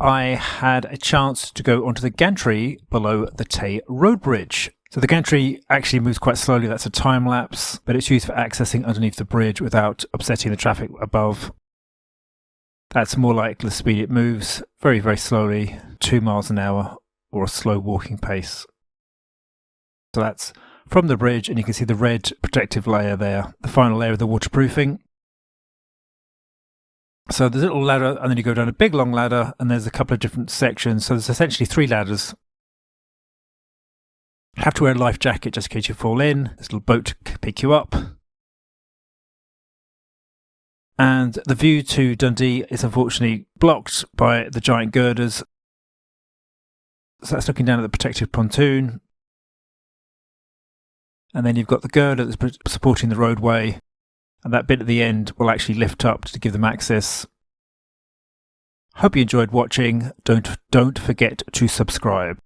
I had a chance to go onto the Gantry below the Tay Road Bridge. So the Gantry actually moves quite slowly, that's a time lapse, but it's used for accessing underneath the bridge without upsetting the traffic above. That's more like the speed it moves, very, very slowly, 2 miles an hour, or a slow walking pace. So that's from the bridge, and you can see the red protective layer there, the final layer of the waterproofing. So there's a little ladder, and then you go down a big long ladder, and there's a couple of different sections. So there's essentially 3 ladders. You have to wear a life jacket just in case you fall in. There's a little boat to pick you up. And the view to Dundee is unfortunately blocked by the giant girders. So that's looking down at the protective pontoon. And then you've got the girder that's supporting the roadway. And that bit at the end will actually lift up to give them access. Hope you enjoyed watching. Don't forget to subscribe.